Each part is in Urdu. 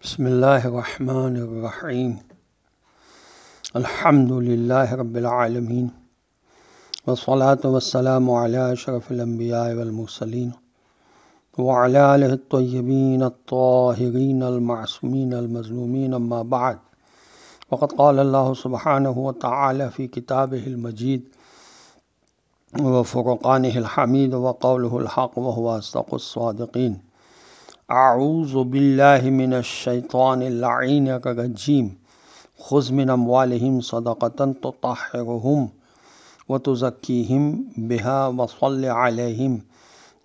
بسم اللہ الرحمن الرحیم الحمد للہ رب العالمین والصلاة والسلام علی اشرف الانبیاء والمرسلین وعلی آلہ الطیبین الطاہرین المعصومین المظلومین اما بعد وقد قال اللہ سبحانہ وتعالی فی کتابہ المجید وفرقانہ الحمید وقولہ الحق وهو اصدق الصادقین اعوذ باللہ من الشیطان اللعین الرجیم خذ من اموالہم صدقۃ تطہرہم وتزکیہم بہا وصل علیہم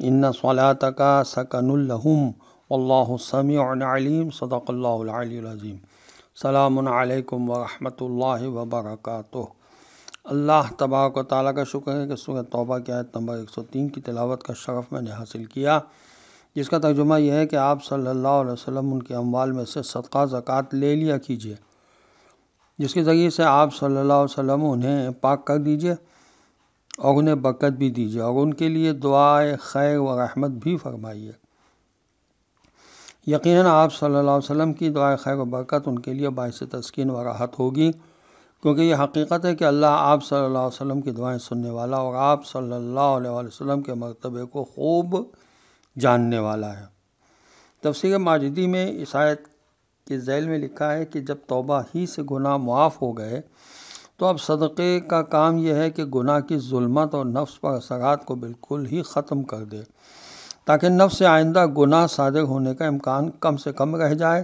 ان صلاتک سکن لہم واللہ سمیع علیم صدق اللہ العلی العظیم۔ السلام علیکم ورحمۃ اللہ وبرکاتہ۔ اللہ تبارک و تعالیٰ کا شکر ہے کہ سورہ توبہ کی آیت نمبر 103 کی تلاوت کا شرف میں نے حاصل کیا، جس کا ترجمہ یہ ہے کہ آپ صلی اللہ علیہ وسلم ان کے اموال میں سے صدقہ زکوٰۃ لے لیا کیجیے، جس کے ذریعے سے آپ صلی اللہ علیہ وسلم انہیں پاک کر دیجیے اور انہیں برکت بھی دیجیے اور ان کے لیے دعائے خیر و رحمت بھی فرمائیے۔ یقیناً آپ صلی اللہ علیہ وسلم کی دعائے خیر و برکت ان کے لیے باعث تسکین و راحت ہوگی، کیونکہ یہ حقیقت ہے کہ اللہ آپ صلی اللہ علیہ وسلم کی دعائیں سننے والا اور آپ صلی اللہ علیہ وسلم کے مرتبے کو خوب جاننے والا ہے۔ تفسیر ماجدی میں اس آیت کے ذیل میں لکھا ہے کہ جب توبہ ہی سے گناہ معاف ہو گئے تو اب صدقے کا کام یہ ہے کہ گناہ کی ظلمت اور نفس پر اثرات کو بالکل ہی ختم کر دے، تاکہ نفس سے آئندہ گناہ صادر ہونے کا امکان کم سے کم رہ جائے۔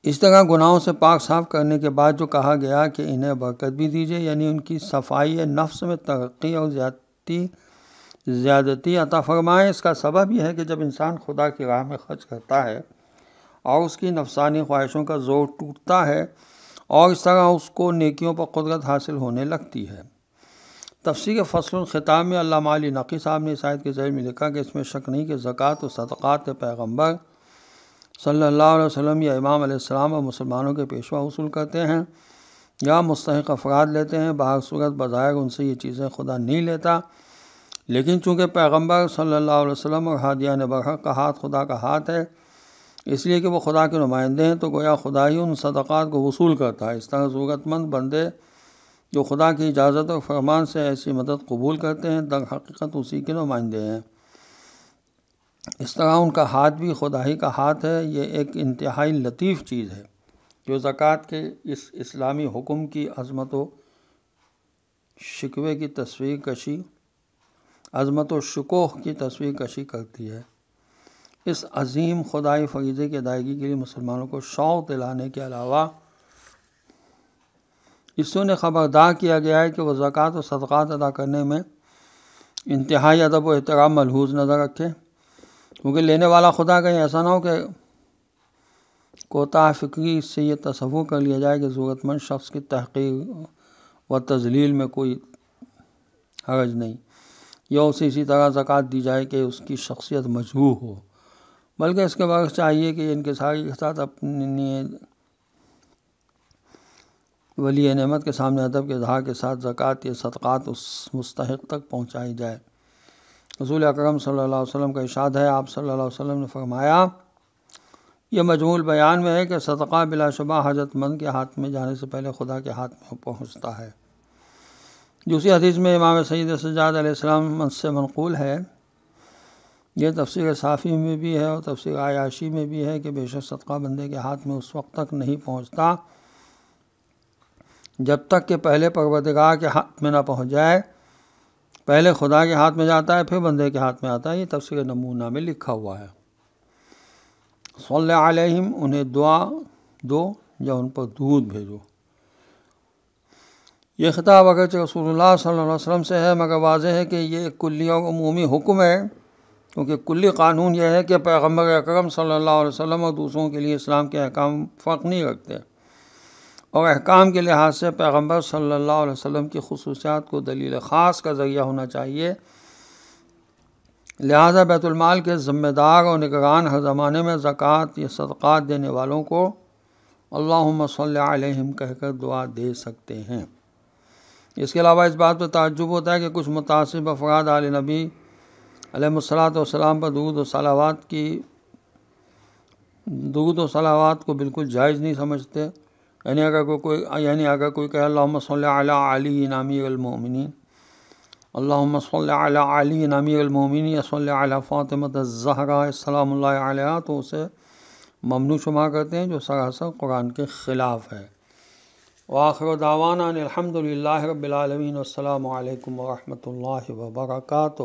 اس طرح گناہوں سے پاک صاف کرنے کے بعد جو کہا گیا کہ انہیں برکت بھی دیجیے، یعنی ان کی صفائی نفس میں ترقی اور زیادتی عطا فرمائیں، اس کا سبب یہ ہے کہ جب انسان خدا کی راہ میں خرچ کرتا ہے اور اس کی نفسانی خواہشوں کا زور ٹوٹتا ہے اور اس طرح اس کو نیکیوں پر قدرت حاصل ہونے لگتی ہے۔ تفسیر فصل الخطاب میں علامہ علی نقی صاحب نے اس آیت کے ذیل میں لکھا کہ اس میں شک نہیں کہ زکوٰۃ و صدقات پیغمبر صلی اللہ علیہ وسلم یا امام علیہ السلام اور مسلمانوں کے پیشوا وصول کرتے ہیں یا مستحق افراد لیتے ہیں۔ بہر صورت بظاہر ان سے یہ چیزیں خدا نہیں لیتا، لیکن چونکہ پیغمبر صلی اللہ علیہ وسلم اور ہادیان برحق کا ہاتھ خدا کا ہاتھ ہے، اس لیے کہ وہ خدا کے نمائندے ہیں، تو گویا خدا ہی ان صدقات کو وصول کرتا ہے۔ اس طرح ضرورت مند بندے جو خدا کی اجازت اور فرمان سے ایسی مدد قبول کرتے ہیں در حقیقت اسی کے نمائندے ہیں۔ اس طرح ان کا ہاتھ بھی خدا ہی کا ہاتھ ہے۔ یہ ایک انتہائی لطیف چیز ہے جو زکوٰۃ کے اس اسلامی حکم کی عظمت و شکوہ کی تصویر کشی کرتی ہے۔ اس عظیم خدائی فریضے کی ادائیگی کے لیے مسلمانوں کو شوق دلانے کے علاوہ اس سے انہیں خبردار کیا گیا ہے کہ وہ زکوٰۃ و صدقات ادا کرنے میں انتہائی ادب و احترام ملحوظ نظر رکھیں، کیونکہ لینے والا خدا کہیں ایسا نہ ہو کہ کوتاہ فکری سے یہ تصور کر لیا جائے کہ ضرورت مند شخص کی تحقیر و تذلیل میں کوئی حرج نہیں، یا اسے اسی طرح زکوٰۃ دی جائے کہ اس کی شخصیت مجروح ہو، بلکہ اس کے برعکس چاہیے کہ انکساری کے ساتھ اپنی ولی نعمت کے سامنے ادب کے اظہار کے ساتھ زکوٰۃ یا صدقات اس مستحق تک پہنچائی جائے۔ رسول اکرم صلی اللہ علیہ وسلم کا ارشاد ہے، آپ صلی اللہ علیہ وسلم نے فرمایا، یہ مجموع البیان میں ہے کہ صدقہ بلا شبہ حاجت مند کے ہاتھ میں جانے سے پہلے خدا کے ہاتھ میں پہنچتا ہے۔ دوسری حدیث میں امام سید سجاد علیہ السلام سے منقول ہے، یہ تفسیر صافی میں بھی ہے اور تفسیر عیاشی میں بھی ہے کہ بے شک صدقہ بندے کے ہاتھ میں اس وقت تک نہیں پہنچتا جب تک کہ پہلے پروردگار کے ہاتھ میں نہ پہنچ جائے۔ پہلے خدا کے ہاتھ میں جاتا ہے، پھر بندے کے ہاتھ میں آتا ہے۔ یہ تفسیر نمونہ میں لکھا ہوا ہے۔ صلی علیہم، انہیں دعا دو یا ان پر درود بھیجو۔ یہ خطاب اگرچہ رسول اللہ صلی اللہ علیہ وسلم سے ہے، مگر واضح ہے کہ یہ ایک کلی اور عمومی حکم ہے، کیونکہ کلی قانون یہ ہے کہ پیغمبر اکرم صلی اللہ علیہ وسلم اور دوسروں کے لیے اسلام کے احکام فرق نہیں رکھتے، اور احکام کے لحاظ سے پیغمبر صلی اللہ علیہ وسلم کی خصوصیات کو دلیل خاص کا ذریعہ ہونا چاہیے۔ لہذا بیت المال کے ذمہ دار اور نگران ہر زمانے میں زکوٰۃ یا صدقات دینے والوں کو اللہم صلی علیہم کہہ کر دعا دے سکتے ہیں۔ اس کے علاوہ اس بات پر تعجب ہوتا ہے کہ کچھ متعصب افراد آل نبی علیہ الصلوۃ والسلام پر درود و صلوات کی درود و صلوات کو بالکل جائز نہیں سمجھتے، یعنی اگر کوئی کہے اللہم صلی علی علی امیر المومنین، اللہم صلی علی علی امیر المومنین یا صلی علی فاطمہ الزہرا السلام اللہ علیہا، تو اسے ممنوع شمار کرتے ہیں، جو سراسر قرآن کے خلاف ہے۔ وآخر دعوانا الحمد للہ رب العالمین، والسلام علیکم ورحمۃ اللہ وبرکاتہ۔